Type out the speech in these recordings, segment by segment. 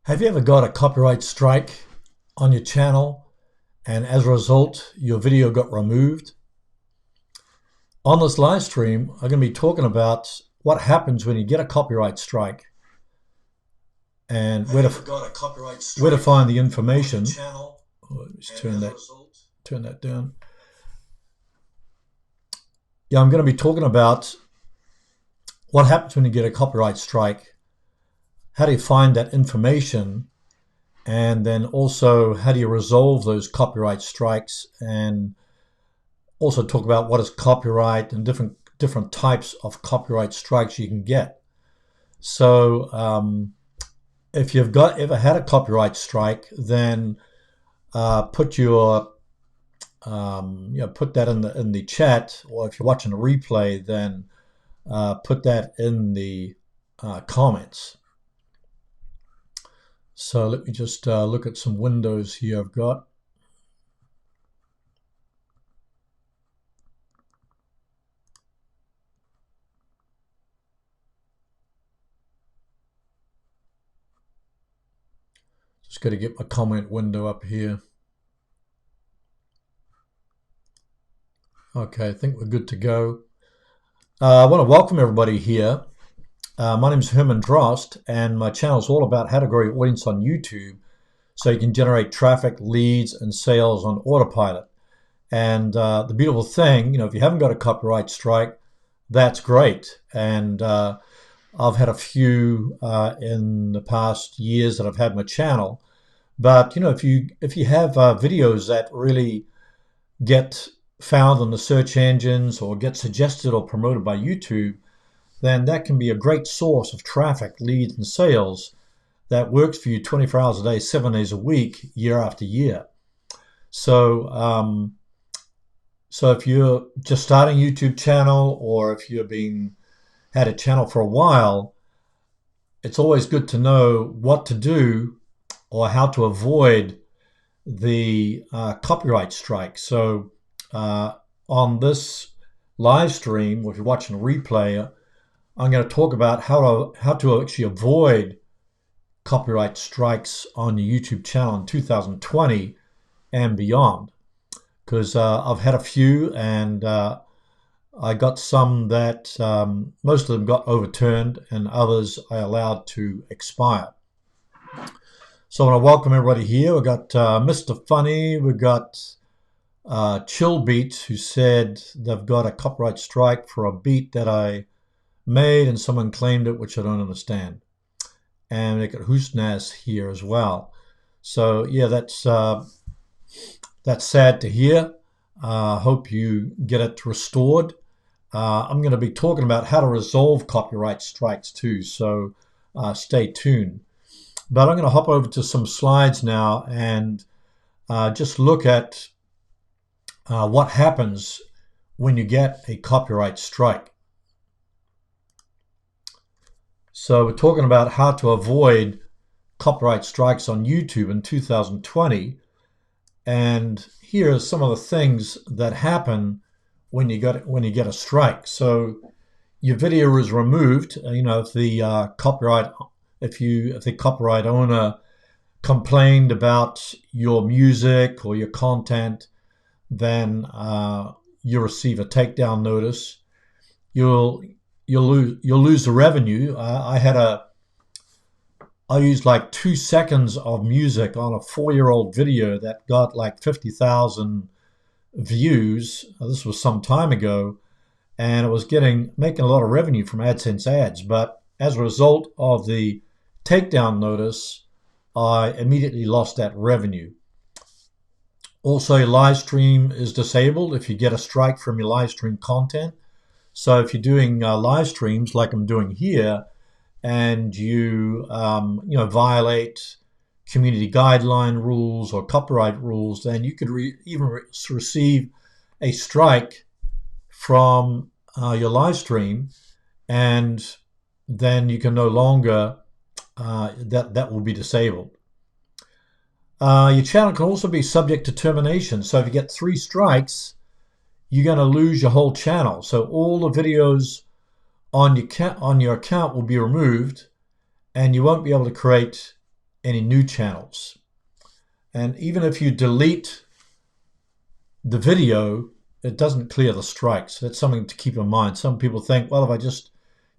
Have you ever got a copyright strike on your channel and as a result your video got removed? On this live stream, I'm going to be talking about what happens when you get a copyright strike and where to find the information. Just turn that down. Yeah, I'm going to be talking about what happens when you get a copyright strike. How do you find that information? And then also, how do you resolve those copyright strikes? And also talk about what is copyright and different types of copyright strikes you can get. So if you've ever had a copyright strike, then put that in the chat, or if you're watching a replay, then put that in the comments. So let me just look at some windows here I've got. Just got to get my comment window up here. Okay, I think we're good to go. I want to welcome everybody here. My name is Herman Drost, and my channel is all about how to grow your audience on YouTube so you can generate traffic, leads, and sales on autopilot. And the beautiful thing, if you haven't got a copyright strike, that's great. And I've had a few in the past years that I've had my channel. But if you have videos that really get found in the search engines or get suggested or promoted by YouTube, then that can be a great source of traffic, leads, and sales that works for you 24 hours a day, 7 days a week, year after year. So, so if you're just starting a YouTube channel, or if you've had a channel for a while, it's always good to know what to do or how to avoid the copyright strike. So on this live stream, or if you're watching a replay, I'm going to talk about how to actually avoid copyright strikes on your YouTube channel in 2020 and beyond. Because I've had a few, and I got some that most of them got overturned, and others I allowed to expire. So I want to welcome everybody here. We've got Mr. Funny, we've got Chill Beats, who said they've got a copyright strike for a beat that I made and someone claimed it, which I don't understand. And they got Hoosnas here as well. So yeah, that's sad to hear. Hope you get it restored. I'm going to be talking about how to resolve copyright strikes too, so stay tuned. But I'm going to hop over to some slides now and just look at what happens when you get a copyright strike. So we're talking about how to avoid copyright strikes on YouTube in 2020. And here are some of the things that happen when you get a strike. So your video is removed. If the copyright owner complained about your music or your content, then you receive a takedown notice. You'll lose the revenue. I used like 2 seconds of music on a 4-year-old video that got like 50,000 views. This was some time ago, and it was making a lot of revenue from AdSense ads. But as a result of the takedown notice, I immediately lost that revenue. Also, your live stream is disabled if you get a strike from your live stream content. So if you're doing live streams like I'm doing here, and you violate community guideline rules or copyright rules, then you could even receive a strike from your live stream, and then you can no longer that will be disabled. Your channel can also be subject to termination. So if you get 3 strikes, you're going to lose your whole channel. So all the videos on your account will be removed, and you won't be able to create any new channels. And even if you delete the video, it doesn't clear the strikes. That's something to keep in mind. Some people think, well, if I just,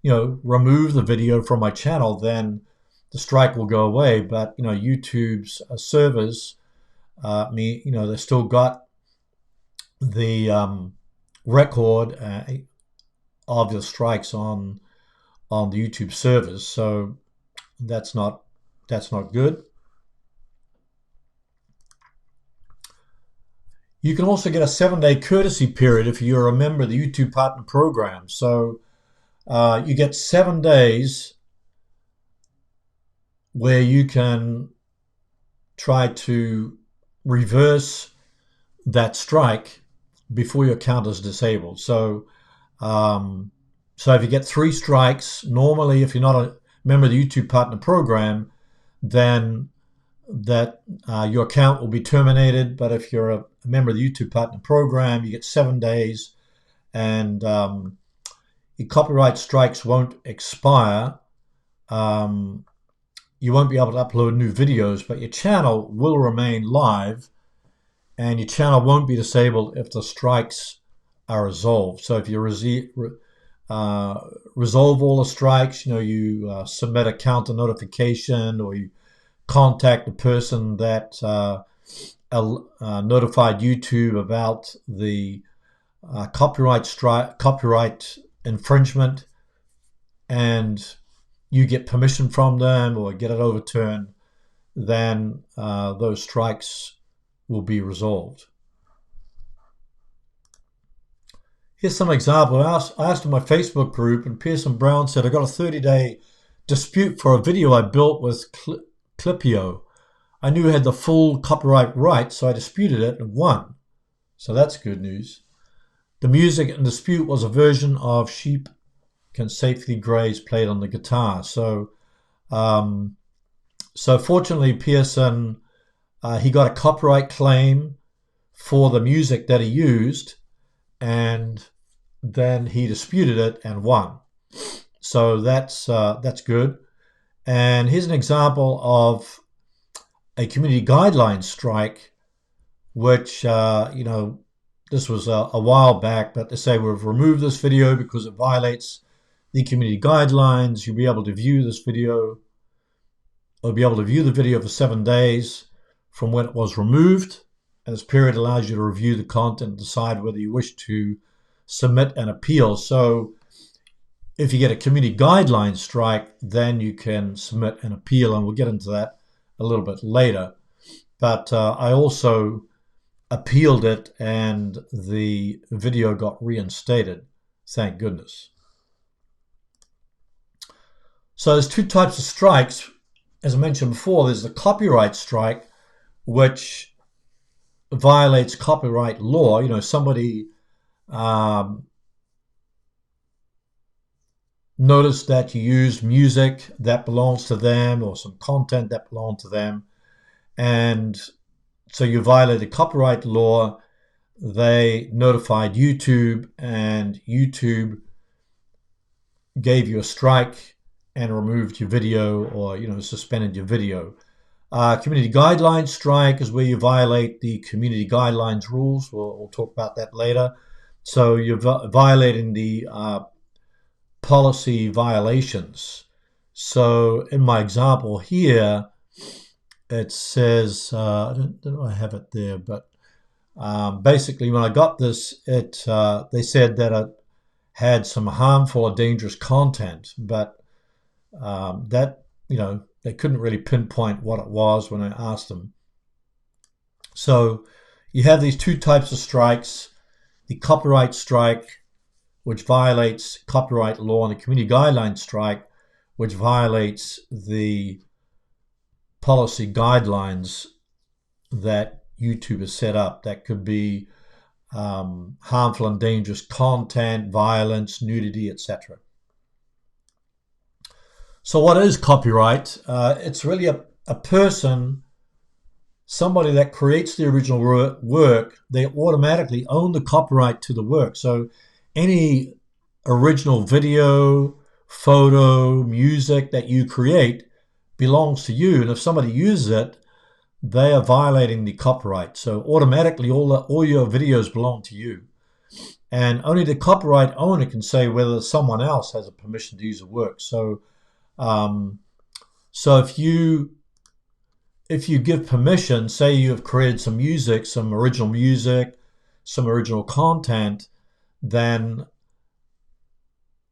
remove the video from my channel, then the strike will go away. But, YouTube's servers, they still got the record of the strikes on the YouTube servers. So that's not good. You can also get a 7-day courtesy period if you're a member of the YouTube Partner Program. So you get 7 days where you can try to reverse that strike before your account is disabled. So if you get 3 strikes, normally if you're not a member of the YouTube Partner Program, then that your account will be terminated. But if you're a member of the YouTube Partner Program, you get 7 days, and your copyright strikes won't expire. You won't be able to upload new videos, but your channel will remain live, and your channel won't be disabled if the strikes are resolved. So if you resolve all the strikes, you submit a counter notification, or you contact the person that notified YouTube about the copyright infringement, and you get permission from them or get it overturned, then those strikes will be resolved. Here's some example. I asked in my Facebook group, and Pearson Brown said, I got a 30-day dispute for a video I built with Clipio. I knew it had the full copyright rights, so I disputed it and won. So that's good news. The music in dispute was a version of Sheep Can Safely Graze played on the guitar. So fortunately, Pearson, he got a copyright claim for the music that he used, and then he disputed it and won. So that's good. And here's an example of a community guidelines strike, which, this was a while back, but they say we've removed this video because it violates the community guidelines. You'll be able to view this video, or be able to view the video for 7 days from when it was removed. And this period allows you to review the content and decide whether you wish to submit an appeal. So if you get a community guidelines strike, then you can submit an appeal, and we'll get into that a little bit later. But I also appealed it, and the video got reinstated. Thank goodness. So there's 2 types of strikes. As I mentioned before, there's the copyright strike, which violates copyright law. Somebody notice that you use music that belongs to them, or some content that belongs to them, and so you violated copyright law. They notified YouTube, and YouTube gave you a strike and removed your video, or suspended your video. Community guidelines strike is where you violate the community guidelines rules. We'll talk about that later. So you're violating the policy violations. So in my example here, it says, I don't know if I have it there, but basically when I got this, they said that it had some harmful or dangerous content, but that, they couldn't really pinpoint what it was when I asked them. So you have these 2 types of strikes: the copyright strike, which violates copyright law, and the community guidelines strike, which violates the policy guidelines that YouTube has set up. That could be harmful and dangerous content, violence, nudity, etc. So what is copyright? It's really a person, somebody that creates the original work. They automatically own the copyright to the work. So any original video, photo, music that you create, belongs to you, and if somebody uses it, they are violating the copyright. So automatically all your videos belong to you. And only the copyright owner can say whether someone else has a permission to use the work. So so if you give permission, say you have created some music, some original content, then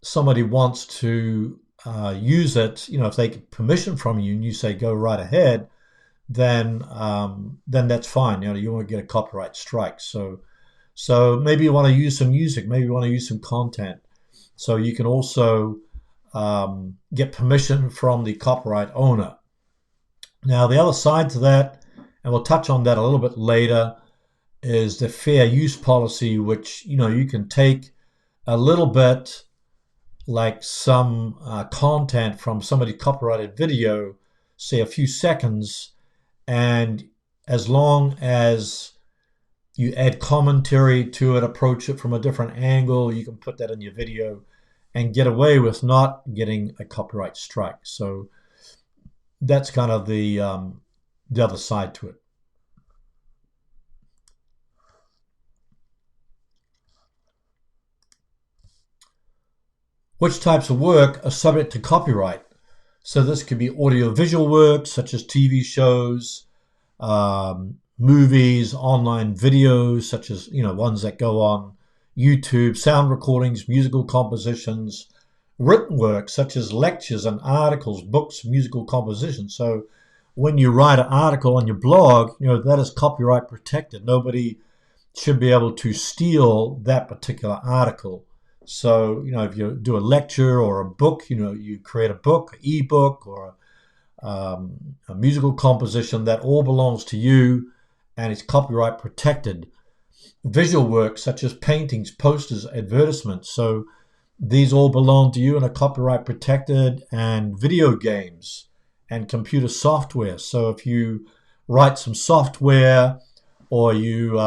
somebody wants to use it, if they get permission from you and you say go right ahead, then that's fine. You won't get a copyright strike. So maybe you want to use some music, maybe you want to use some content. So you can also get permission from the copyright owner. Now, the other side to that, and we'll touch on that a little bit later, is the fair use policy, which, you can take a little bit, like some content from somebody's copyrighted video, say a few seconds, and as long as you add commentary to it, approach it from a different angle, you can put that in your video and get away with not getting a copyright strike. So that's kind of the other side to it. Which types of work are subject to copyright? So this could be audiovisual work, such as TV shows, movies, online videos, such as ones that go on YouTube, sound recordings, musical compositions, written work, such as lectures and articles, books, musical compositions. So when you write an article on your blog, that is copyright protected. Nobody should be able to steal that particular article. So, if you do a lecture or a book, you create a book, an ebook, or a musical composition, that all belongs to you and it's copyright protected. Visual work, such as paintings, posters, advertisements. So these all belong to you and are copyright protected. And video games and computer software. So if you write some software or you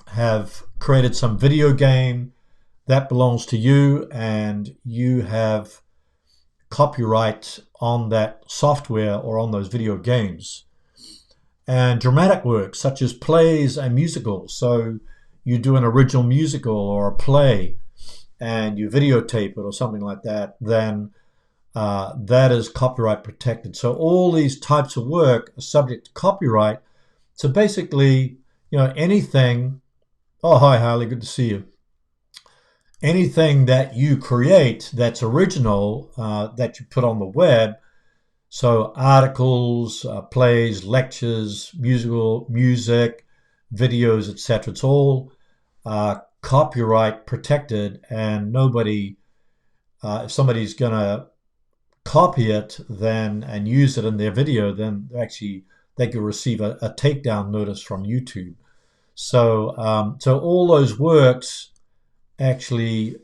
have created some video game, that belongs to you and you have copyright on that software or on those video games. And dramatic work, such as plays and musicals. So you do an original musical or a play and you videotape it or something like that, then that is copyright protected. So all these types of work are subject to copyright. So basically, anything, oh, hi, Harley, good to see you. Anything that you create that's original, that you put on the web, so articles, plays, lectures, music, videos, etc. It's all copyright protected, and nobody, if somebody's going to copy it and use it in their video, then they could receive a takedown notice from YouTube. So all those works actually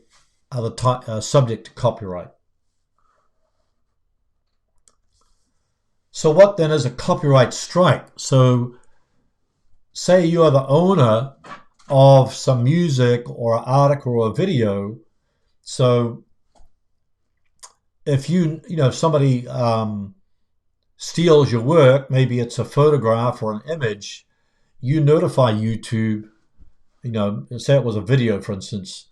are subject to copyright. So what then is a copyright strike? So say you are the owner of some music or an article or a video. So if if somebody steals your work, maybe it's a photograph or an image, you notify YouTube, say it was a video, for instance,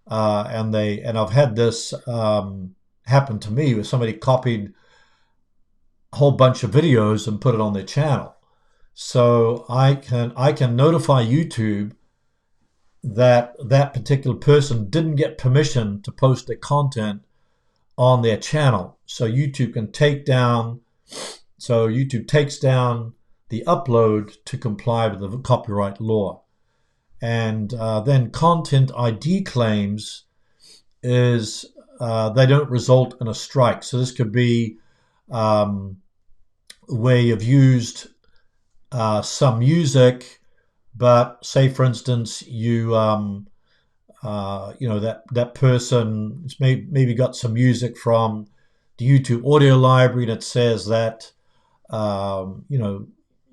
and I've had this happen to me where somebody copied a whole bunch of videos and put it on their channel. So I can notify YouTube that particular person didn't get permission to post their content on their channel. So YouTube can YouTube takes down the upload to comply with the copyright law. And then content ID claims is they don't result in a strike. So this could be where you've used some music, but say, for instance, that person maybe got some music from the YouTube audio library that says that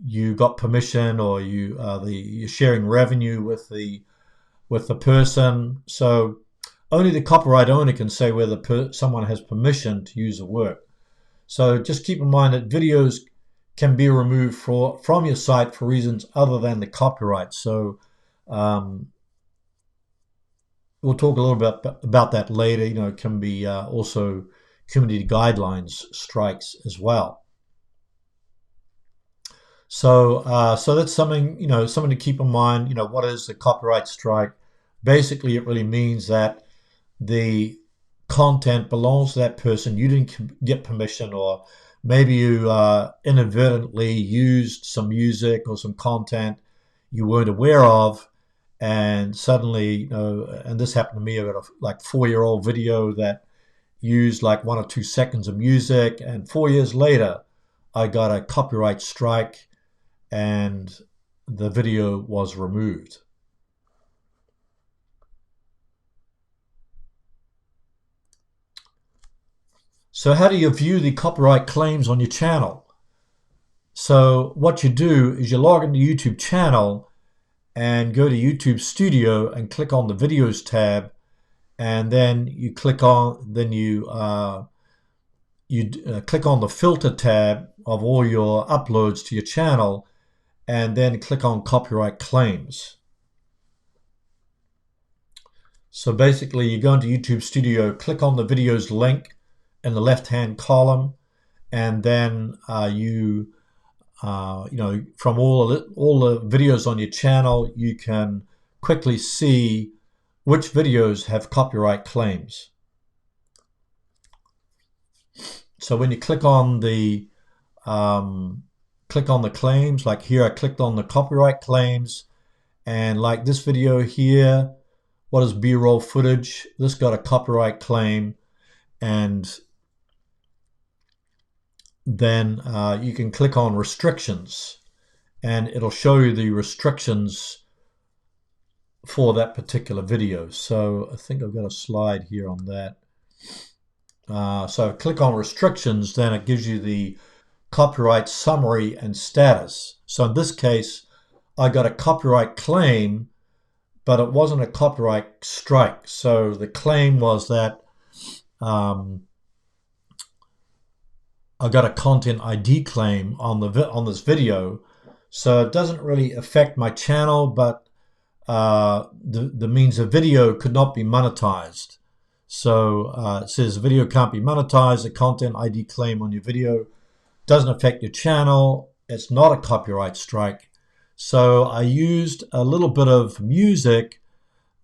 you got permission, or you're sharing revenue with the person. So only the copyright owner can say whether someone has permission to use the work. So just keep in mind that videos can be removed from your site for reasons other than the copyright. So um, we'll talk a little bit about that later. It can be also community guidelines strikes as well. So that's something to keep in mind. What is the copyright strike? Basically, it really means that the content belongs to that person. You didn't get permission, or maybe you inadvertently used some music or some content you weren't aware of, and suddenly, and this happened to me. I got a 4-year-old video that used like 1 or 2 seconds of music, and 4 years later, I got a copyright strike, and the video was removed. So how do you view the copyright claims on your channel? So what you do is you log into YouTube channel and go to YouTube Studio and click on the Videos tab, and then you click on click on the Filter tab of all your uploads to your channel, and then click on Copyright Claims. So basically, you go into YouTube Studio, click on the videos link in the left-hand column, and then from all the videos on your channel, you can quickly see which videos have copyright claims. So when you click on the claims, like here, I clicked on the copyright claims, and like this video here, what is B-roll footage? This got a copyright claim, and then you can click on restrictions, and it'll show you the restrictions for that particular video. So I think I've got a slide here on that. So click on restrictions, then it gives you the copyright summary and status. So in this case, I got a copyright claim, but it wasn't a copyright strike. So the claim was that I got a content ID claim on this video. So it doesn't really affect my channel, but the means the video could not be monetized. So it says video can't be monetized. The content ID claim on your video doesn't affect your channel. It's not a copyright strike. So I used a little bit of music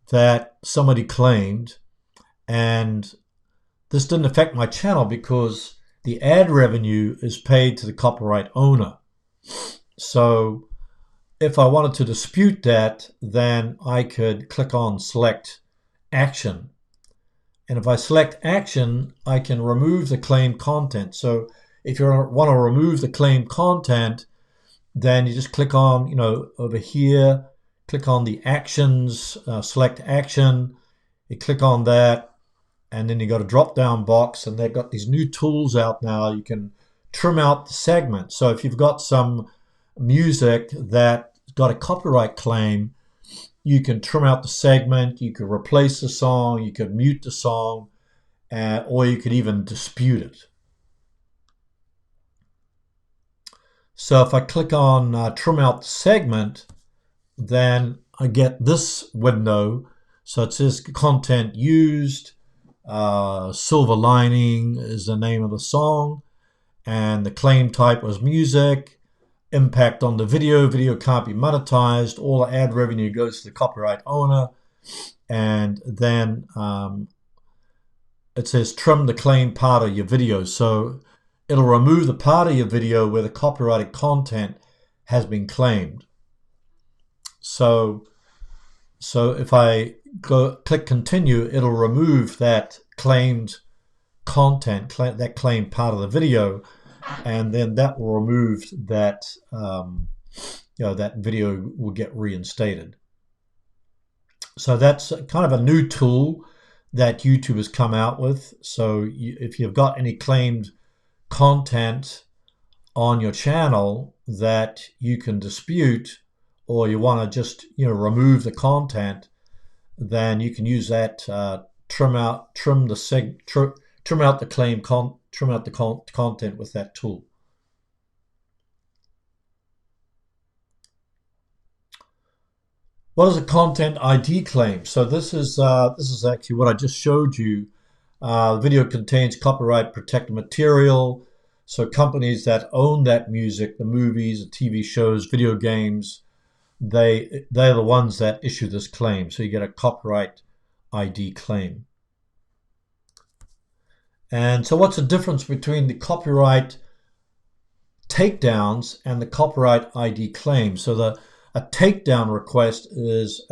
that somebody claimed, and this didn't affect my channel because the ad revenue is paid to the copyright owner. So if I wanted to dispute that, then I could click on select action. And if I select action, I can remove the claimed content. So if you want to remove the claimed content, then you just click on, over here, click on the actions, select action, you click on that, and then you got a drop down box, and they've got these new tools out now. You can trim out the segment. So if you've got some music that got a copyright claim, you can trim out the segment, you could replace the song, you could mute the song, or you could even dispute it. So if I click on trim out the segment, then I get this window. So it says content used, Silver Lining is the name of the song, and the claim type was music, impact on the video can't be monetized, all the ad revenue goes to the copyright owner, and then it says trim the claim part of your video. So it'll remove the part of your video where the copyrighted content has been claimed. So if I click continue, it'll remove that claimed content, that claimed part of the video, and then that will remove that, that video will get reinstated. So that's kind of a new tool that YouTube has come out with. So if you've got any claimed content on your channel that you can dispute, or you want to just remove the content, then you can use that trim trim out the content with that tool. What is a content ID claim? So this is actually what I just showed you. The video contains copyright protected material. So companies that own that music, the movies, the TV shows, video games, they're the ones that issue this claim. So you get a copyright ID claim. And so what's the difference between the copyright takedowns and the copyright ID claim? So a takedown request is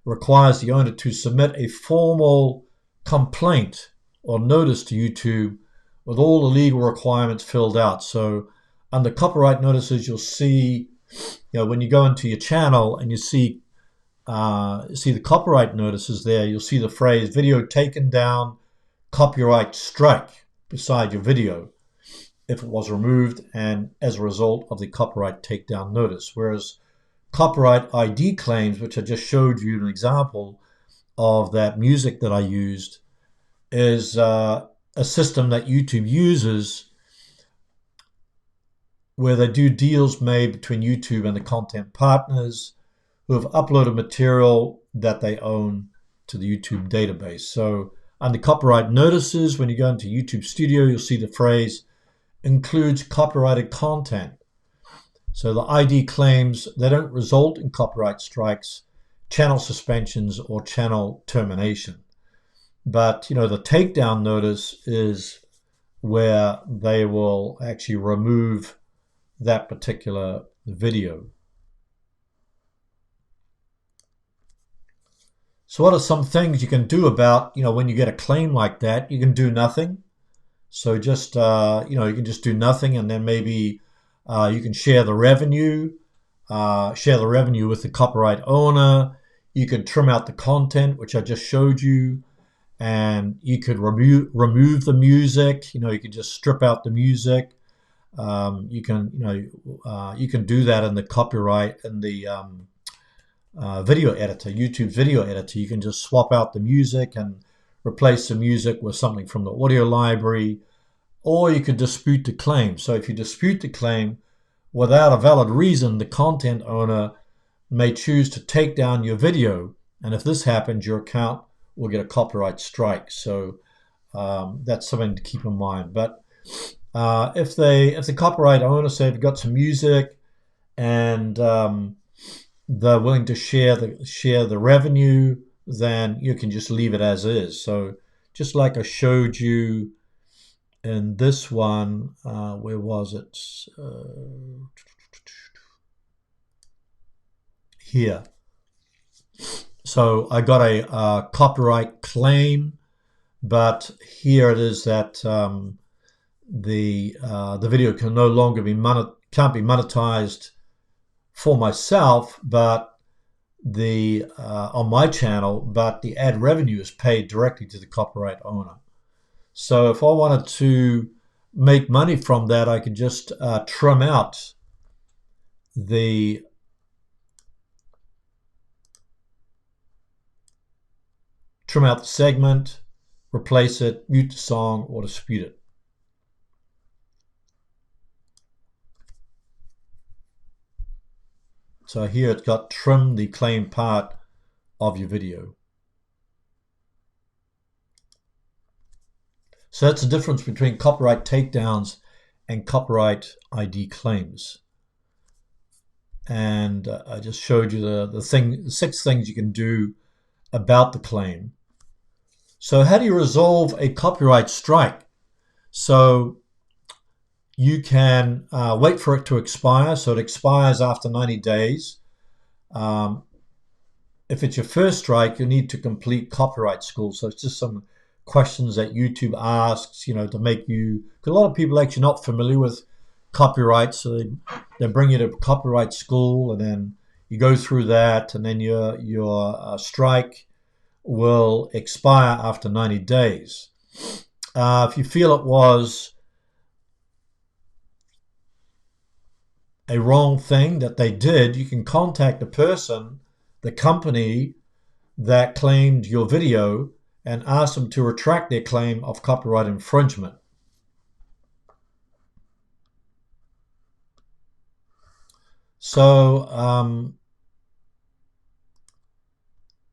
requires the owner to submit a formal complaint or notice to YouTube with all the legal requirements filled out. So under copyright notices, you'll see, when you go into your channel and you see the copyright notices there, you'll see the phrase video taken down, copyright strike beside your video if it was removed and as a result of the copyright takedown notice. Whereas copyright ID claims, which I just showed you an example of that music that I used, is a system that YouTube uses where they do deals made between YouTube and the content partners who have uploaded material that they own to the YouTube database. So under copyright notices, when you go into YouTube Studio, you'll see the phrase includes copyrighted content. So the ID claims, they don't result in copyright strikes, channel suspensions, or channel termination. But, the takedown notice is where they will actually remove that particular video. So what are some things you can do about, when you get a claim like that? You can do nothing. So just, you can just do nothing, and then maybe you can share the revenue with the copyright owner. You could trim out the content, which I just showed you, and you could remove the music. You could just strip out the music. You can do that in the copyright in the video editor, YouTube video editor. You can just swap out the music and replace the music with something from the audio library, or you could dispute the claim. So if you dispute the claim without a valid reason, the content owner may choose to take down your video. And if this happens, your account will get a copyright strike. So that's something to keep in mind. But if the copyright owner, say, they've got some music and they're willing to share the revenue, then you can just leave it as is. So just like I showed you in this one, where was it? Here. So I got a copyright claim, but here it is that the video can no longer can't be monetized for myself, but on my channel, but the ad revenue is paid directly to the copyright owner. So if I wanted to make money from that, I could just trim out the segment, replace it, mute the song, or dispute it. So here it's got trim the claim part of your video. So that's the difference between copyright takedowns and copyright ID claims. And I just showed you the 6 things you can do about the claim. So how do you resolve a copyright strike? So you can wait for it to expire. So it expires after 90 days. If it's your first strike, you need to complete copyright school. So it's just some questions that YouTube asks, to make you, because a lot of people are actually not familiar with copyright. So they bring you to copyright school, and then you go through that, and then your strike will expire after 90 days. If you feel it was a wrong thing that they did, you can contact the person, the company that claimed your video, and asked them to retract their claim of copyright infringement. So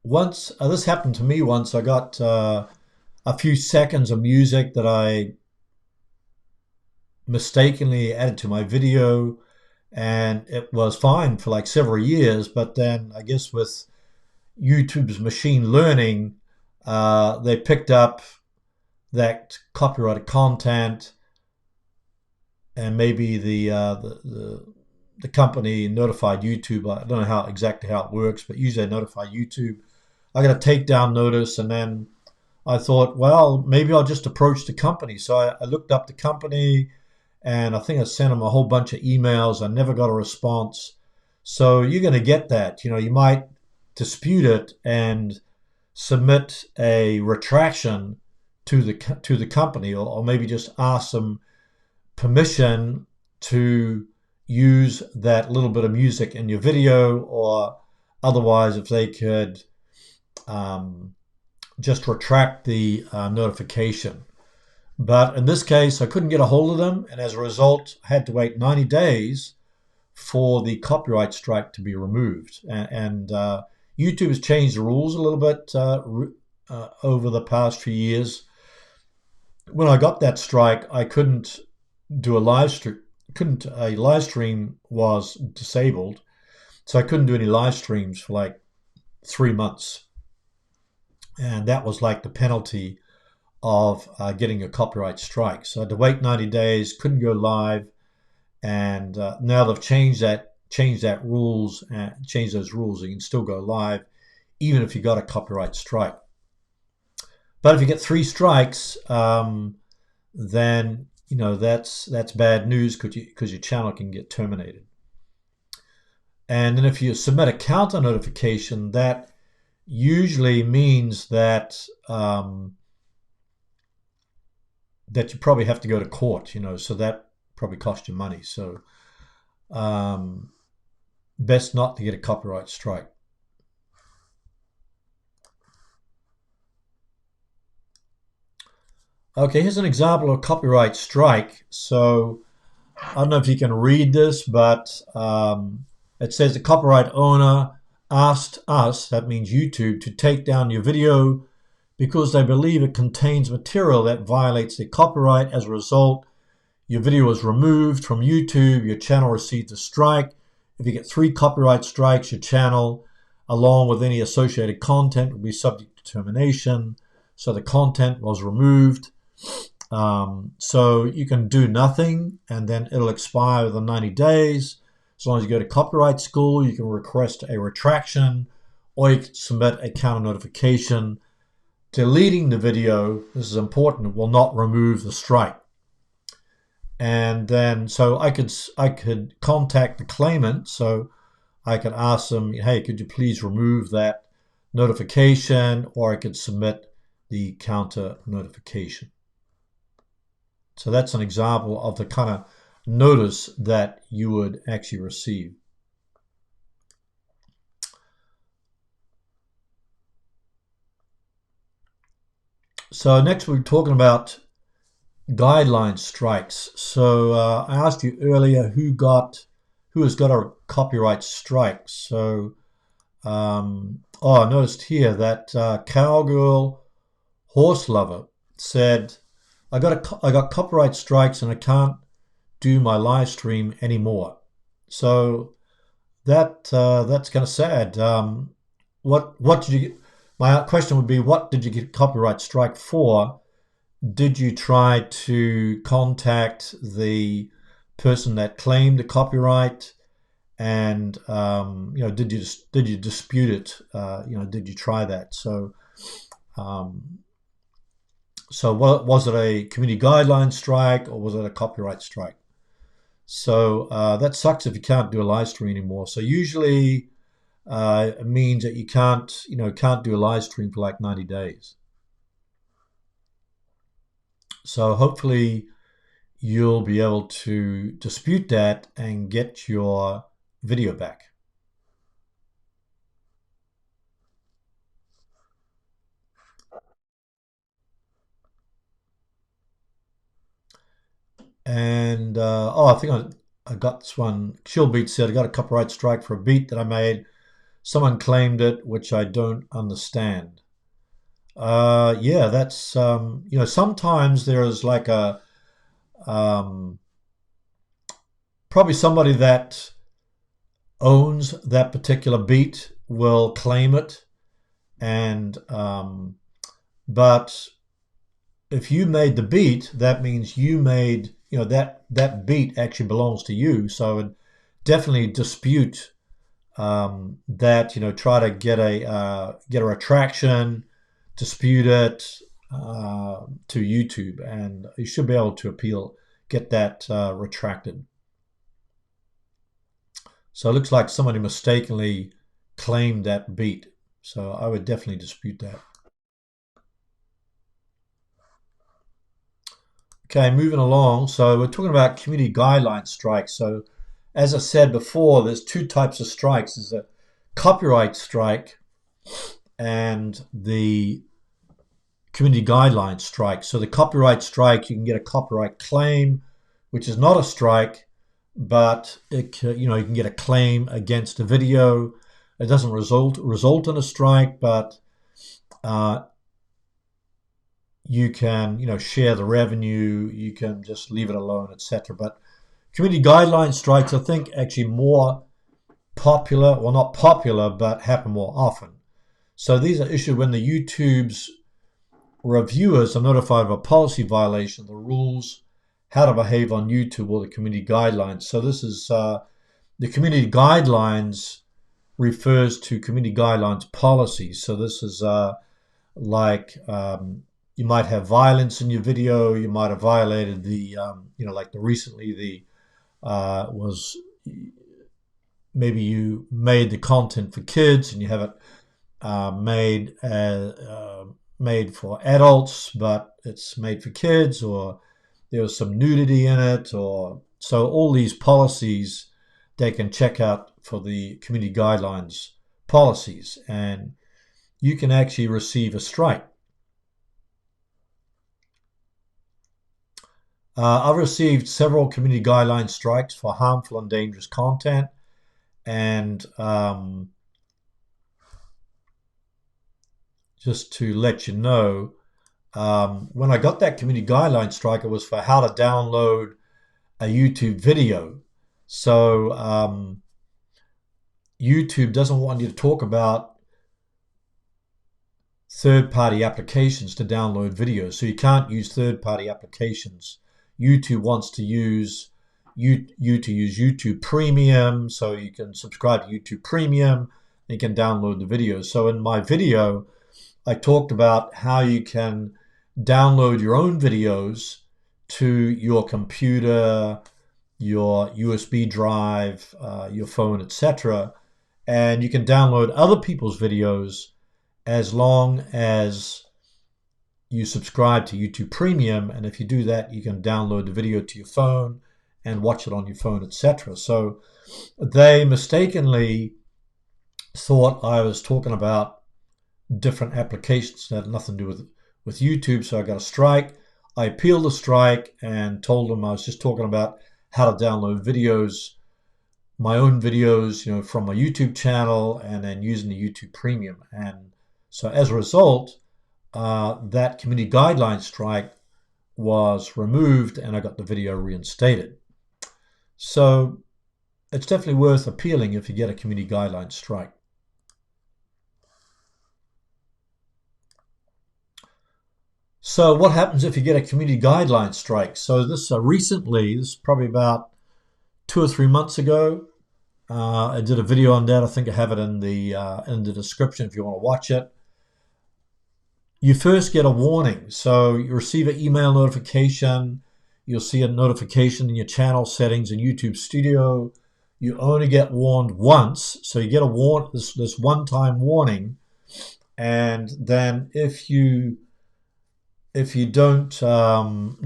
once this happened to me once, I got a few seconds of music that I mistakenly added to my video, and it was fine for like several years. But then I guess with YouTube's machine learning, they picked up that copyrighted content, and maybe the company notified YouTube. I don't know exactly how it works, but usually they notify YouTube. I got a takedown notice, and then I thought, well, maybe I'll just approach the company. So I looked up the company, and I think I sent them a whole bunch of emails. I never got a response. So you're going to get that. You might dispute it and submit a retraction to the company, or maybe just ask them permission to use that little bit of music in your video, or otherwise, if they could just retract the notification. But in this case, I couldn't get a hold of them, and as a result, I had to wait 90 days for the copyright strike to be removed. And YouTube has changed the rules a little bit over the past few years. When I got that strike, I couldn't do a live stream. A live stream was disabled, so I couldn't do any live streams for like 3 months, and that was like the penalty of getting a copyright strike. So I had to wait 90 days, couldn't go live, and now they've changed that rules, changed those rules. You can still go live even if you got a copyright strike. But if you get 3 strikes, then that's bad news, because your channel can get terminated. And then if you submit a counter notification, that usually means that that you probably have to go to court, so that probably costs you money. So best not to get a copyright strike. Okay, here's an example of a copyright strike. So I don't know if you can read this, but it says the copyright owner asked us, that means YouTube, to take down your video because they believe it contains material that violates their copyright. As a result, your video was removed from YouTube. Your channel received a strike. If you get 3 copyright strikes, your channel, along with any associated content, will be subject to termination. So the content was removed. So you can do nothing, and then it'll expire within 90 days. As long as you go to copyright school, you can request a retraction, or you can submit a counter notification. Deleting the video, this is important, will not remove the strike. And then, so I could contact the claimant. So I could ask them, hey, could you please remove that notification, or I could submit the counter notification. So that's an example of the kind of notice that you would actually receive. So next we're talking about guideline strikes. So I asked you earlier who has got a copyright strike. So I noticed here that Cowgirl Horse Lover said, I got copyright strikes and I can't do my live stream anymore. So that's kind of sad. What did you get? My question would be, what did you get copyright strike for? Did you try to contact the person that claimed the copyright, and did you dispute it? Did you try that? So what was it, a community guideline strike, or was it a copyright strike? So that sucks if you can't do a live stream anymore. So usually it means that you can't do a live stream for like 90 days. So hopefully you'll be able to dispute that and get your video back. And oh, I think I got this one. Shillbeat said I got a copyright strike for a beat that I made. Someone claimed it, which I don't understand. Yeah, that's sometimes there is like a um, probably somebody that owns that particular beat will claim it, and but if you made the beat, that means you made, that beat actually belongs to you. So I would definitely dispute that. Try to get a retraction, dispute it to YouTube, and you should be able to appeal, get that retracted. So it looks like somebody mistakenly claimed that beat. So I would definitely dispute that. Okay, moving along. So we're talking about community guideline strikes. So as I said before, there's two types of strikes. There's a copyright strike and the community guideline strike. So the copyright strike, you can get a copyright claim, which is not a strike, but you can get a claim against a video. It doesn't result in a strike, but uh, you can share the revenue. You can just leave it alone, etc. But community guideline strikes, I think, actually more popular, well, not popular, but happen more often. So these are issued when the YouTube's reviewers are notified of a policy violation, the rules, how to behave on YouTube, or the community guidelines. So this is the community guidelines refers to community guidelines policies. So this is like you might have violence in your video. You might have violated the, like recently the was maybe you made the content for kids and you have it made for adults, but it's made for kids, or there was some nudity in it, or so all these policies they can check out for the community guidelines policies, and you can actually receive a strike. I've received several community guideline strikes for harmful and dangerous content, and just to let you know, when I got that community guideline strike, it was for how to download a YouTube video. So YouTube doesn't want you to talk about third-party applications to download videos. So you can't use third-party applications. YouTube wants to use you to use YouTube Premium, so you can subscribe to YouTube Premium and you can download the videos. So in my video, I talked about how you can download your own videos to your computer, your USB drive, your phone, etc. And you can download other people's videos as long as you subscribe to YouTube Premium. And if you do that, you can download the video to your phone and watch it on your phone, etc. So they mistakenly thought I was talking about different applications that had nothing to do with YouTube. So I got a strike. I appealed the strike and told them I was just talking about how to download videos, my own videos, from my YouTube channel, and then using the YouTube Premium. And so as a result, that community guideline strike was removed and I got the video reinstated. So it's definitely worth appealing if you get a community guideline strike. So what happens if you get a community guideline strike? So this recently, this is probably about 2 or 3 months ago, I did a video on that. I think I have it in the description if you want to watch it. You first get a warning. So you receive an email notification. You'll see a notification in your channel settings in YouTube Studio. You only get warned once. So you get this one-time warning. And then if you don't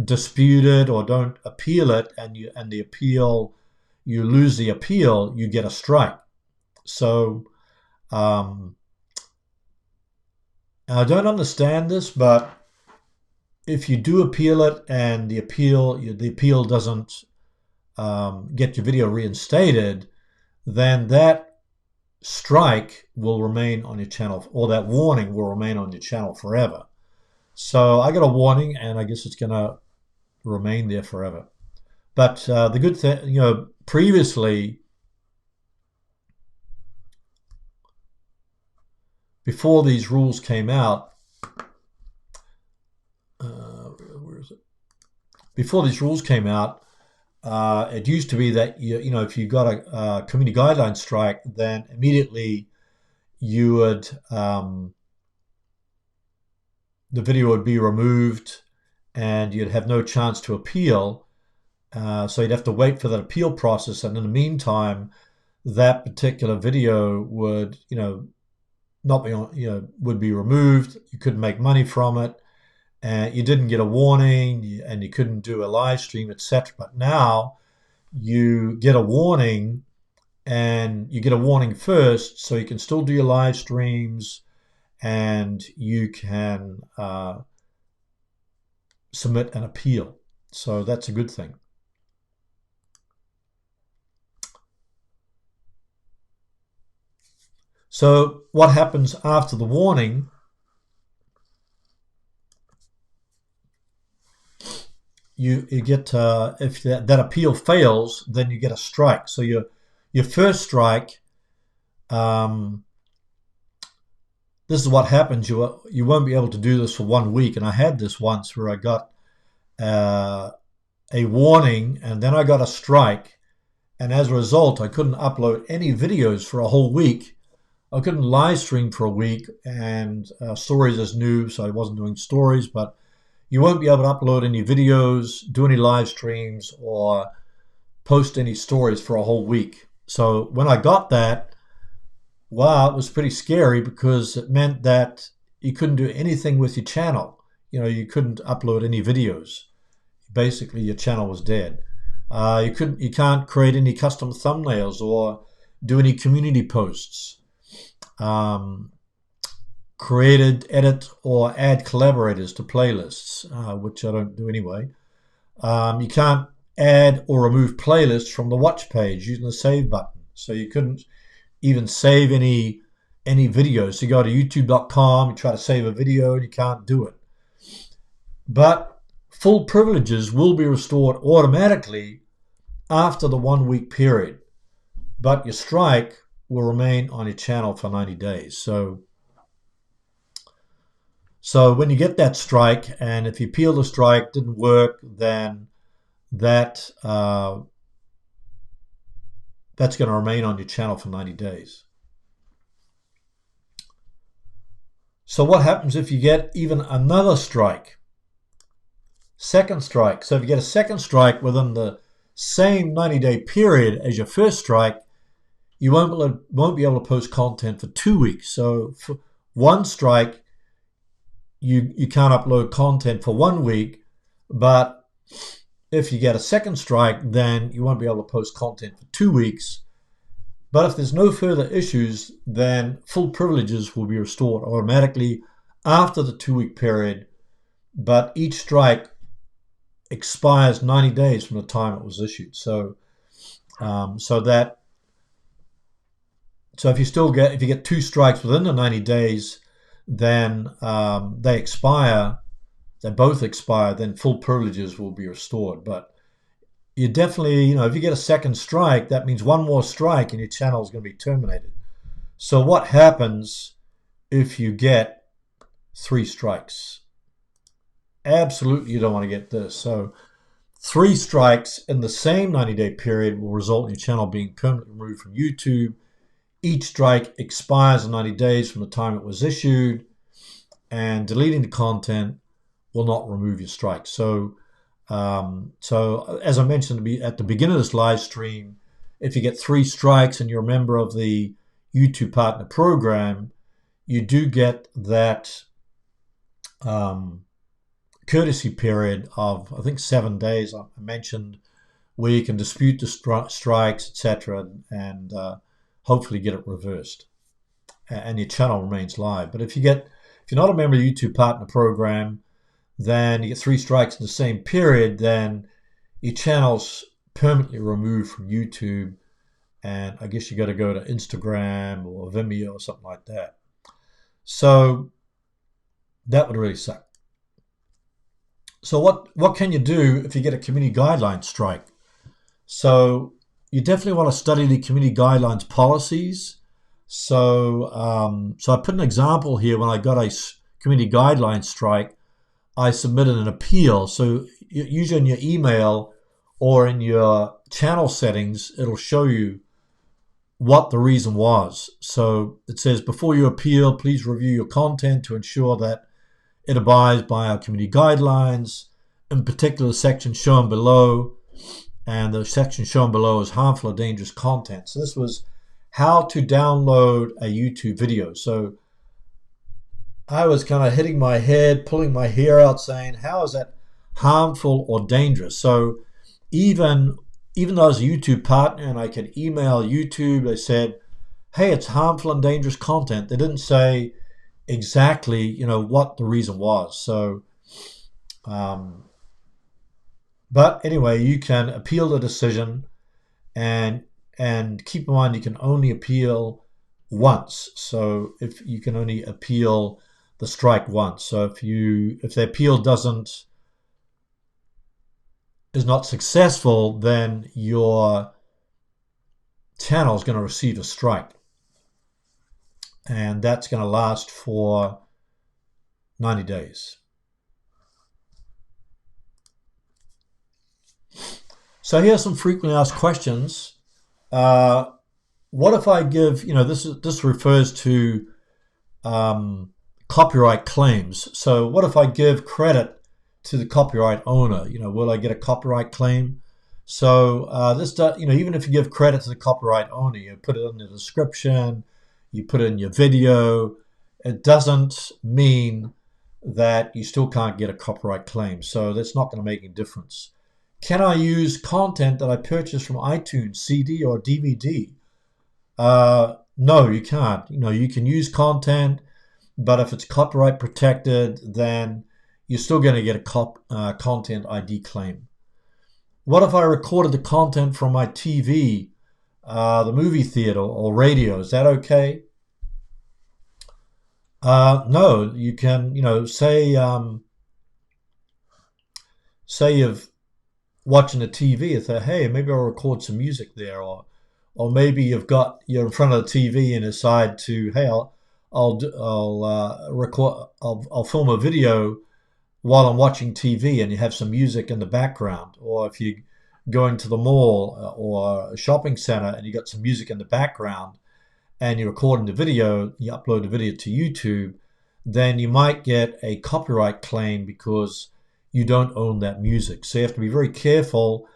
dispute it or don't appeal it, and you lose the appeal, you get a strike. So I don't understand this, but if you do appeal it and the appeal doesn't get your video reinstated, then that strike will remain on your channel, or that warning will remain on your channel forever. So I got a warning, and I guess it's going to remain there forever. But the good thing, previously, before these rules came out, where is it? Before these rules came out, it used to be that if you got a community guideline strike, then immediately you would the video would be removed, and you'd have no chance to appeal. So you'd have to wait for that appeal process, and in the meantime, that particular video would not be would be removed. You couldn't make money from it, and you didn't get a warning, and you couldn't do a live stream, etc. But now you get a warning, and you get a warning first, so you can still do your live streams, and you can submit an appeal. So that's a good thing. So what happens after the warning? You get if that appeal fails, then you get a strike. So your first strike, this is what happens. You won't be able to do this for 1 week. And I had this once where I got a warning, and then I got a strike, and as a result, I couldn't upload any videos for a whole week. I couldn't live stream for a week, and stories is new, so I wasn't doing stories, but you won't be able to upload any videos, do any live streams, or post any stories for a whole week. So when I got that, wow, it was pretty scary, because it meant that you couldn't do anything with your channel. You couldn't upload any videos. Basically, your channel was dead. You can't create any custom thumbnails or do any community posts. Edit, or add collaborators to playlists, which I don't do anyway. You can't add or remove playlists from the watch page using the save button. So you couldn't even save any videos. So you go to youtube.com, you try to save a video, and you can't do it. But full privileges will be restored automatically after the 1 week period. But your strike will remain on your channel for 90 days. So when you get that strike, and if you appeal the strike, didn't work, then that's going to remain on your channel for 90 days. So what happens if you get even another strike? Second strike. So if you get a second strike within the same 90-day period as your first strike, you won't be able to post content for 2 weeks. So for one strike, you can't upload content for 1 week, but if you get a second strike, then you won't be able to post content for 2 weeks. But if there's no further issues, then full privileges will be restored automatically after the 2 week period, but each strike expires 90 days from the time it was issued. So if you get 2 strikes within the 90 days, then they both expire, then full privileges will be restored. But you definitely, if you get a second strike, that means one more strike and your channel is going to be terminated. So what happens if you get 3 strikes? Absolutely, you don't want to get this. So 3 strikes in the same 90-day period will result in your channel being permanently removed from YouTube. Each strike expires in 90 days from the time it was issued, and deleting the content will not remove your strike. So as I mentioned at the beginning of this live stream, if you get 3 strikes and you're a member of the YouTube Partner Program, you do get that courtesy period of, I think, 7 days, I mentioned, where you can dispute the strikes, etc., and hopefully get it reversed, and your channel remains live. But if you're not a member of the YouTube Partner Program, then you get 3 strikes in the same period, then your channel's permanently removed from YouTube, and I guess you got to go to Instagram or Vimeo or something like that. So that would really suck. So what can you do if you get a community guideline strike? So you definitely want to study the community guidelines policies. So I put an example here. When I got a community guideline strike, I submitted an appeal. So usually in your email or in your channel settings, it'll show you what the reason was. So it says, before you appeal, please review your content to ensure that it abides by our community guidelines, in particular section shown below. And the section shown below is harmful or dangerous content. So this was how to download a YouTube video. So I was kind of hitting my head, pulling my hair out, saying, how is that harmful or dangerous? So even though I was a YouTube partner and I could email YouTube, they said, hey, it's harmful and dangerous content. They didn't say exactly, what the reason was. So, but anyway, you can appeal the decision, and keep in mind you can only appeal once. So if you can only appeal the strike once. So if the appeal is not successful, then your channel is going to receive a strike, and that's going to last for 90 days. So here's some frequently asked questions. What if I give, this refers to copyright claims. So what if I give credit to the copyright owner? Will I get a copyright claim? So even if you give credit to the copyright owner, you put it in the description, you put it in your video, it doesn't mean that you still can't get a copyright claim. So that's not going to make any difference. Can I use content that I purchased from iTunes, CD or DVD? No, you can't. You can use content, but if it's copyright protected, then you're still going to get a content ID claim. What if I recorded the content from my TV, the movie theater, or radio? Is that okay? No, you can, say you've watching the TV and say, hey, maybe I'll record some music there, or maybe you're in front of the TV and decide to, hey, I'll film a video while I'm watching TV, and you have some music in the background. Or if you're going to the mall or a shopping center and you got some music in the background and you're recording the video, you upload the video to YouTube, then you might get a copyright claim because you don't own that music. So you have to be very careful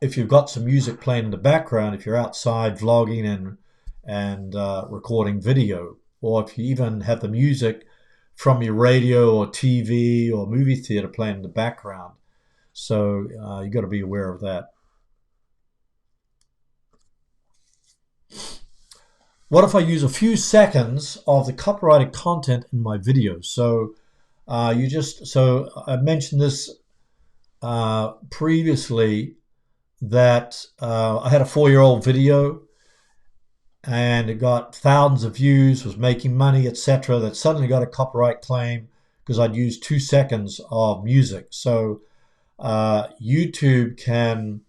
if you've got some music playing in the background, if you're outside vlogging and recording video, or if you even have the music from your radio or TV or movie theater playing in the background. So you got to be aware of that. What if I use a few seconds of the copyrighted content in my videos? So I mentioned this previously, that I had a 4-year-old video and it got thousands of views, was making money, etc. That suddenly got a copyright claim because I'd used 2 seconds of music. So YouTube can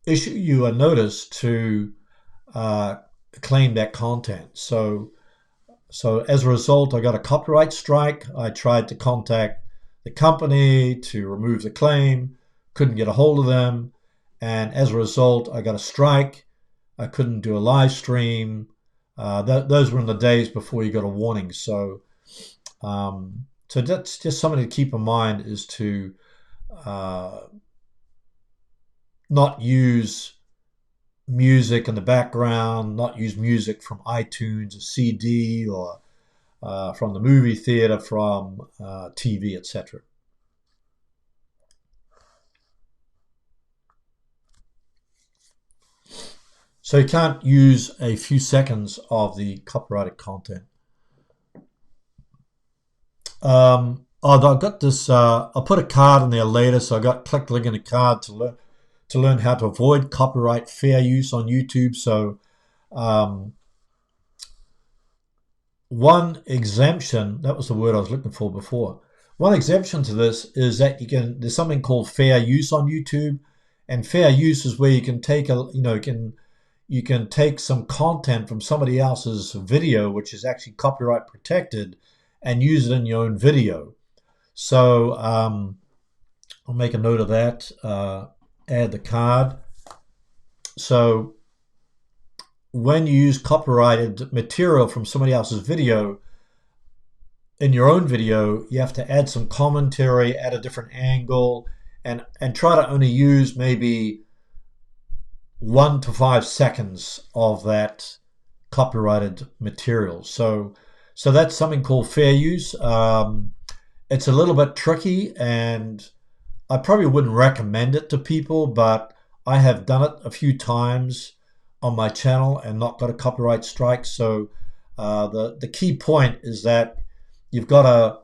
issue you a notice to claim that content. So as a result, I got a copyright strike. I tried to contact the company to remove the claim, couldn't get a hold of them, and as a result, I got a strike. I couldn't do a live stream. Those were in the days before you got a warning. So that's just something to keep in mind, is to not use music in the background, not use music from iTunes or CD, or from the movie theater, from TV, etc. So you can't use a few seconds of the copyrighted content. Oh, I got this. I'll put a card in there later. So I got click link in a card to learn how to avoid copyright fair use on YouTube. So um, one exemption, that was the word I was looking for before. One exemption to this is that there's something called fair use on YouTube, and fair use is where you can take you can take some content from somebody else's video, which is actually copyright protected, and use it in your own video. So I'll make a note of that. Add the card. So when you use copyrighted material from somebody else's video in your own video, you have to add some commentary, add a different angle, and try to only use maybe 1 to 5 seconds of that copyrighted material. So that's something called fair use. It's a little bit tricky, and I probably wouldn't recommend it to people, but I have done it a few times on my channel and not got a copyright strike. So the key point is that you've got to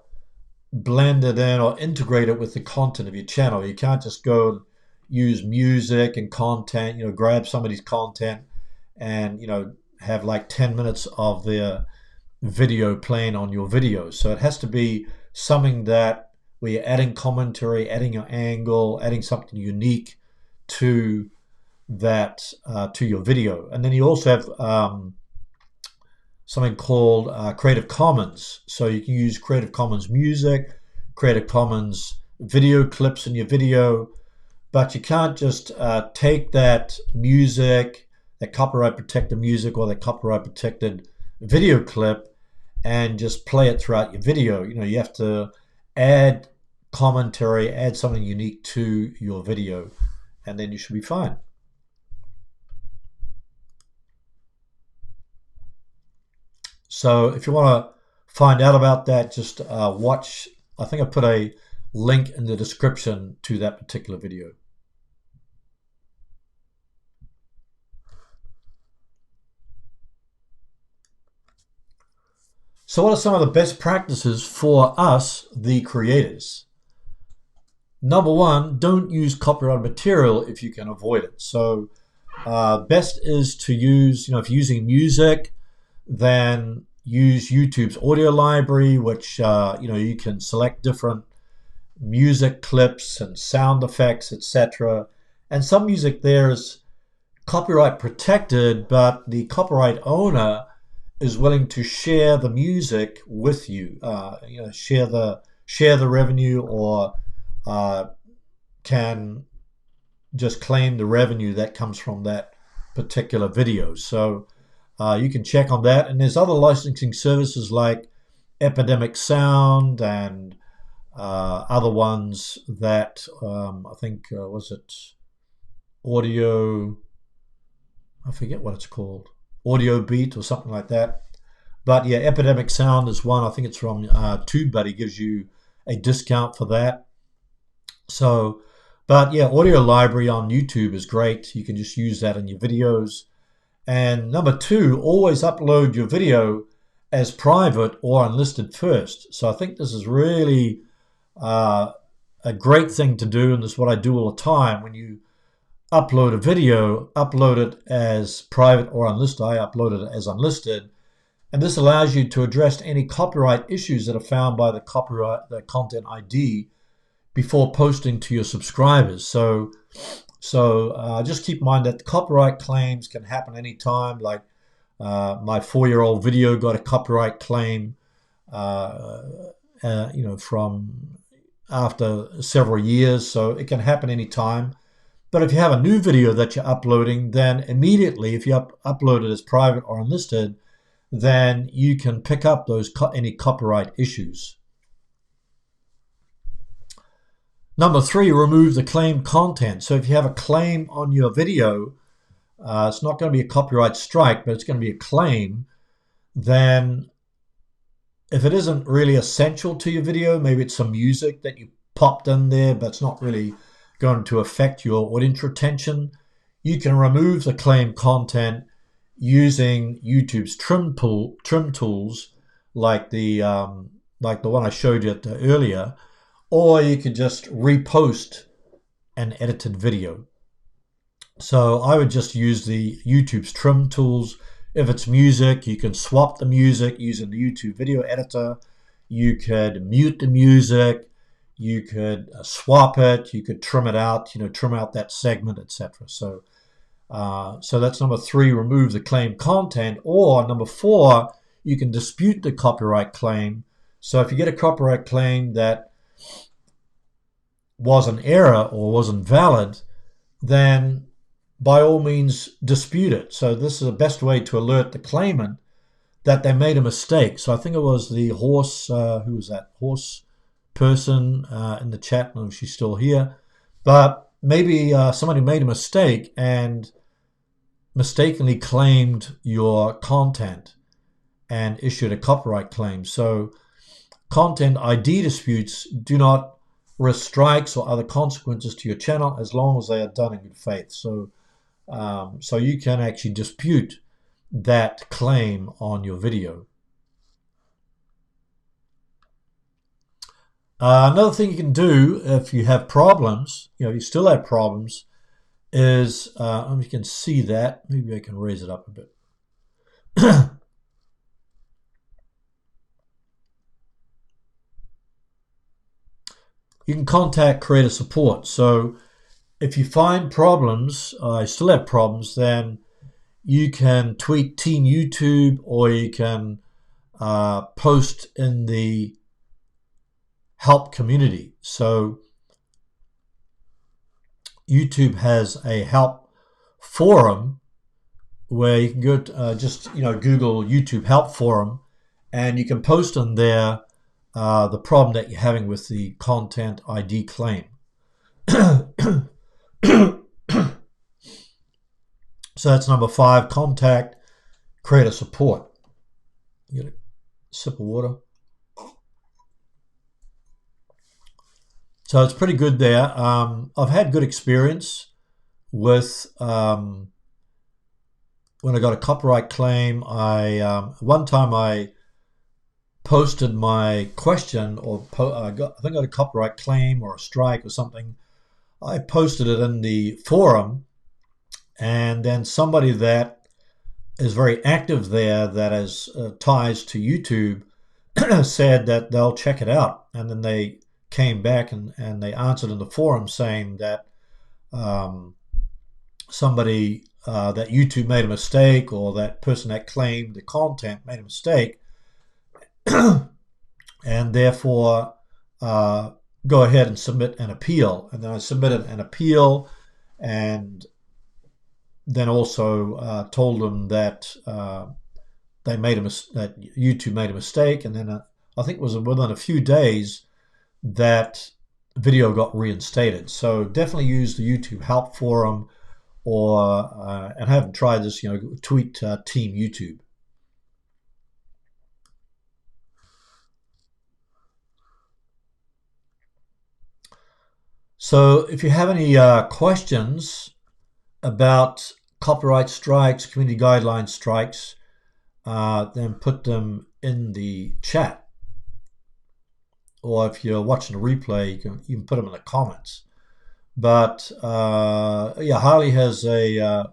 blend it in or integrate it with the content of your channel. You can't just go use music and content, grab somebody's content and, have like 10 minutes of their video playing on your video. So it has to be something that where you're adding commentary, adding your angle, adding something unique to that to your video. And then you also have something called Creative Commons. So you can use Creative Commons music, Creative Commons video clips in your video, but you can't just take that music, that copyright protected music or that copyright protected video clip and just play it throughout your video. You have to add commentary, add something unique to your video, and then you should be fine. So if you want to find out about that, just watch. I think I put a link in the description to that particular video. So what are some of the best practices for us, the creators? Number one, don't use copyrighted material if you can avoid it. So best is to use, if you're using music, then use YouTube's audio library, which, you can select different music clips and sound effects, etc. And some music there is copyright protected, but the copyright owner is willing to share the music with you, share the revenue, or can just claim the revenue that comes from that particular video. So you can check on that. And there's other licensing services like Epidemic Sound and other ones that I think, was it Audio, I forget what it's called, Audio Beat or something like that. But yeah, Epidemic Sound is one. I think it's from TubeBuddy, gives you a discount for that. So, but yeah, audio library on YouTube is great. You can just use that in your videos. And number two, always upload your video as private or unlisted first. So I think this is really a great thing to do, and this is what I do all the time. When you upload a video, upload it as private or unlisted. I upload it as unlisted, and this allows you to address any copyright issues that are found by the content ID before posting to your subscribers. So just keep in mind that copyright claims can happen anytime. Like my 4-year-old video got a copyright claim, from after several years. So it can happen anytime. But if you have a new video that you're uploading, then immediately, if you upload it as private or unlisted, then you can pick up any copyright issues. Number three, remove the claimed content. So if you have a claim on your video, it's not going to be a copyright strike, but it's going to be a claim. Then if it isn't really essential to your video, maybe it's some music that you popped in there, but it's not really going to affect your audience retention, you can remove the claimed content using YouTube's trim tools, like the like the one I showed you earlier, or you could just repost an edited video. So I would just use the YouTube's trim tools. If it's music, you can swap the music using the YouTube video editor. You could mute the music. You could swap it. You could trim it out, trim out that segment, etc. So that's number 3, remove the claimed content. Or number 4, you can dispute the copyright claim. So if you get a copyright claim that was an error or wasn't valid, then by all means dispute it. So this is the best way to alert the claimant that they made a mistake. So I think it was the horse, who was that? Horse person in the chat. I don't know if she's still here. But maybe somebody made a mistake and mistakenly claimed your content and issued a copyright claim. So content ID disputes do not risk strikes or other consequences to your channel as long as they are done in good faith. So you can actually dispute that claim on your video. Another thing you can do if you have problems, you still have problems, is, you can see that. Maybe I can raise it up a bit. You can contact creator support. So if you find problems, I still have problems, then you can tweet Team YouTube, or you can post in the help community. So YouTube has a help forum where you can go to, just Google YouTube help forum, and you can post in there the problem that you're having with the content ID claim. So that's number 5, contact creator support. You get a sip of water. So it's pretty good there. I've had good experience with when I got a copyright claim. One time I posted my question, or I think I got a copyright claim or a strike or something. I posted it in the forum, and then somebody that is very active there, that has ties to YouTube, said that they'll check it out. And then they came back and they answered in the forum saying that somebody, that YouTube made a mistake, or that person that claimed the content made a mistake, and therefore go ahead and submit an appeal. And then I submitted an appeal, and then also told them that that YouTube made a mistake. And then I think it was within a few days that video got reinstated. So definitely use the YouTube help forum, or and I haven't tried this, tweet Team YouTube. So if you have any questions about copyright strikes, community guideline strikes, then put them in the chat. Or if you're watching a replay, you can put them in the comments. But yeah, Harley has and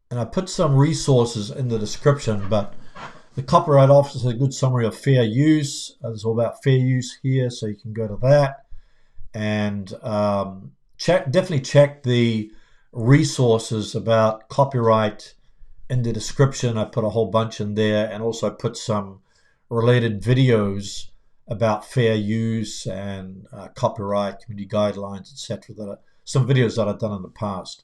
I put some resources in the description, but the Copyright Office has a good summary of fair use. It's all about fair use here, so you can go to that. And definitely check the resources about copyright in the description. I put a whole bunch in there, and also put some related videos about fair use and copyright, community guidelines, etc. Some videos that I've done in the past.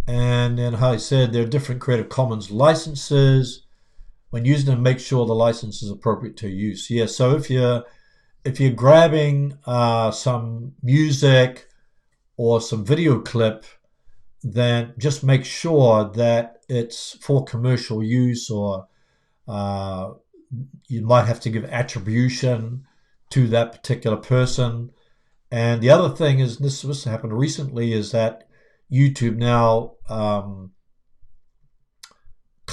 And then, how I said, there are different Creative Commons licenses. When using them, make sure the license is appropriate to use. Yeah, so if you're grabbing some music or some video clip, then just make sure that it's for commercial use, or you might have to give attribution to that particular person. And the other thing is, this happened recently, is that YouTube now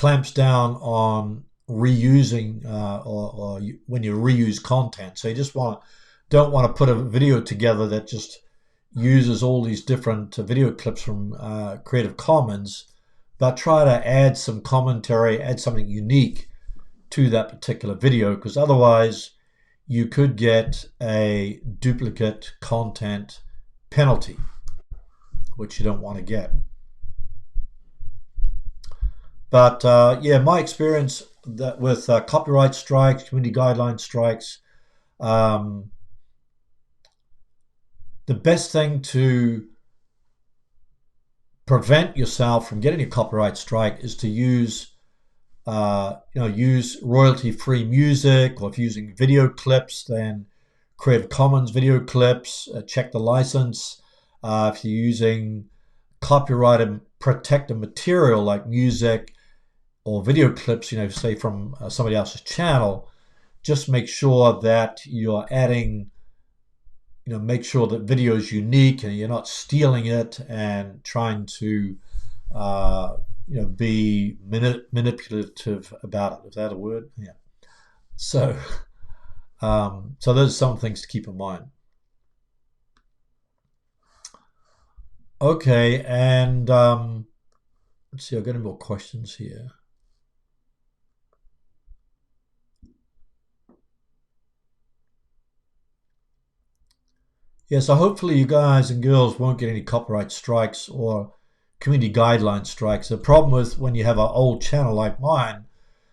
clamps down on reusing or when you reuse content. So you just don't want to put a video together that just uses all these different video clips from Creative Commons, but try to add some commentary, add something unique to that particular video, because otherwise you could get a duplicate content penalty, which you don't want to get. But yeah, my experience with copyright strikes, community guideline strikes, the best thing to prevent yourself from getting a copyright strike is to use royalty-free music, or if you're using video clips, then Creative Commons video clips, check the license. If you're using copyrighted protected material like music or video clips, say from somebody else's channel, just make sure that you're adding, make sure that video is unique and you're not stealing it and trying to be manipulative about it. Is that a word? Yeah. So those are some things to keep in mind. Okay, and let's see, I've got any more questions here. Yeah, so hopefully you guys and girls won't get any copyright strikes or community guideline strikes. The problem with when you have an old channel like mine,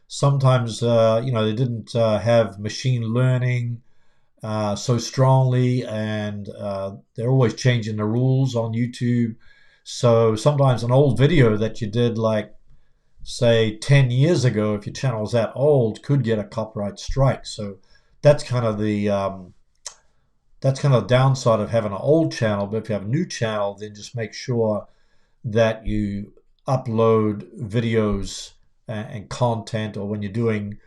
sometimes they didn't have machine learning so strongly, and they're always changing the rules on YouTube. So sometimes an old video that you did, like say 10 years ago, if your channel is that old, could get a copyright strike. So that's kind of the downside of having an old channel. But if you have a new channel, then just make sure that you upload videos and content, or when you're doing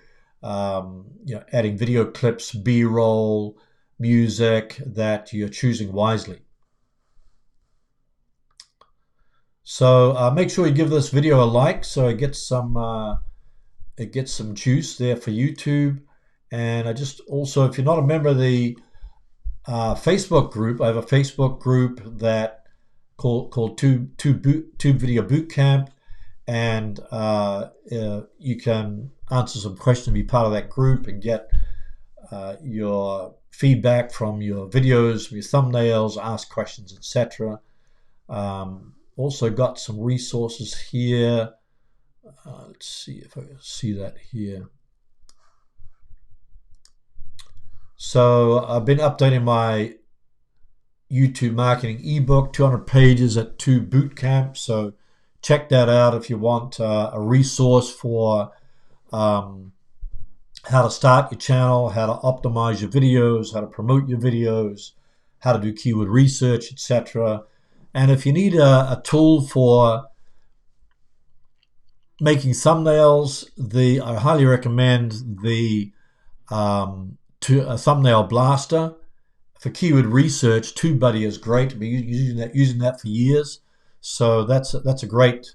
adding video clips, B-roll, music, that you're choosing wisely. So make sure you give this video a like so it gets some juice there for YouTube. And I just also, if you're not a member of the Facebook group, I have a Facebook group that called Tube Video Bootcamp, and you can answer some questions, be part of that group, and get your feedback from your videos, your thumbnails, ask questions, etc. Also got some resources here. Let's see if I can see that here. So I've been updating my YouTube marketing ebook, 200 pages at Tube Bootcamp. So check that out if you want a resource for how to start your channel, how to optimize your videos, how to promote your videos, how to do keyword research, etc. And if you need a tool for making thumbnails, I highly recommend the a thumbnail blaster. For keyword research, TubeBuddy is great. I've been using that for years. So that's a great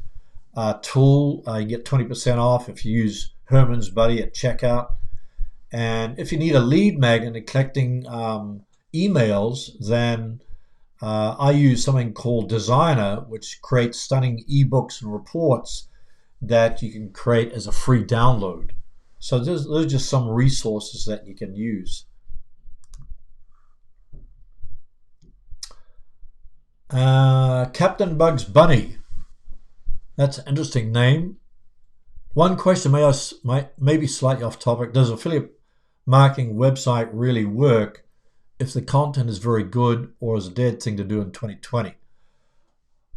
tool. You get 20% off if you use Herman's Buddy at checkout. And if you need a lead magnet and collecting emails, then I use something called Designer, which creates stunning ebooks and reports that you can create as a free download. So those are just some resources that you can use. Captain Bugs Bunny. That's an interesting name. One question may be slightly off topic. Does affiliate marketing website really work if the content is very good, or is a dead thing to do in 2020?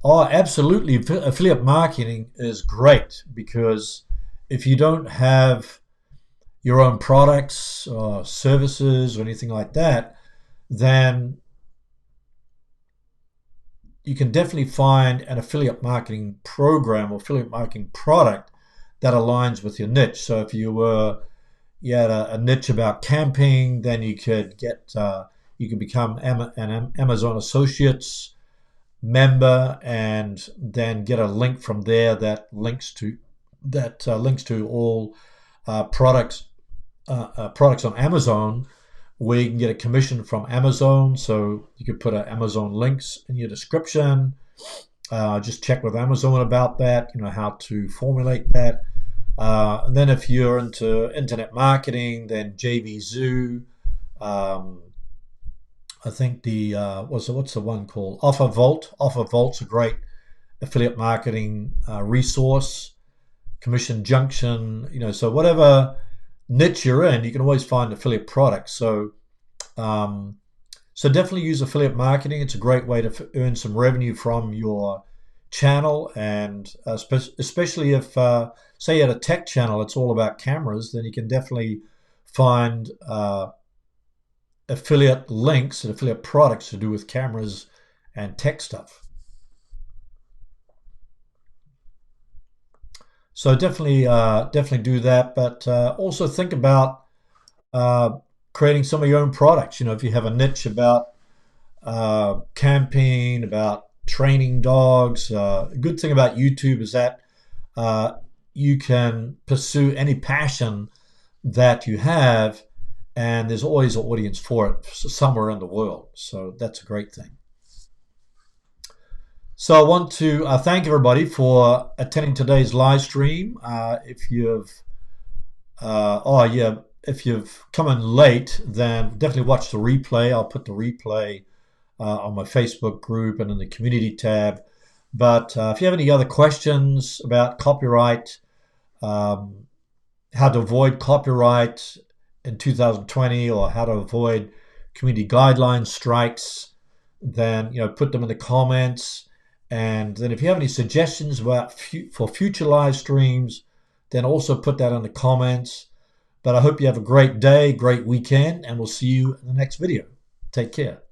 Oh, absolutely. Affiliate marketing is great, because if you don't have your own products or services or anything like that, then you can definitely find an affiliate marketing program or affiliate marketing product that aligns with your niche. So if you had a niche about camping, then you could become an Amazon Associates member, and then get a link from there that links to that links to all products products on Amazon, where you can get a commission from Amazon. So you could put Amazon links in your description. Just check with Amazon about that, how to formulate that. And then if you're into internet marketing, then JVZoo. Um, I think what's the one called? Offer Vault. Offer Vault's a great affiliate marketing resource. Commission Junction. So whatever niche you're in, you can always find affiliate products. Um, so definitely use affiliate marketing. It's a great way to earn some revenue from your channel, and especially if, say, you had a tech channel, it's all about cameras, then you can definitely find affiliate links and affiliate products to do with cameras and tech stuff. So definitely do that, but also think about uh, creating some of your own products. If you have a niche about camping, about training dogs. A good thing about YouTube is that uh, you can pursue any passion that you have, and there's always an audience for it somewhere in the world. So that's a great thing. So I want to thank everybody for attending today's live stream. If you've come in late, then definitely watch the replay. I'll put the replay on my Facebook group and in the community tab. But if you have any other questions about copyright, um, how to avoid copyright in 2020, or how to avoid community guideline strikes, then put them in the comments. And then if you have any suggestions for future live streams, then also put that in the comments. But I hope you have a great day, great weekend, and we'll see you in the next video. Take care.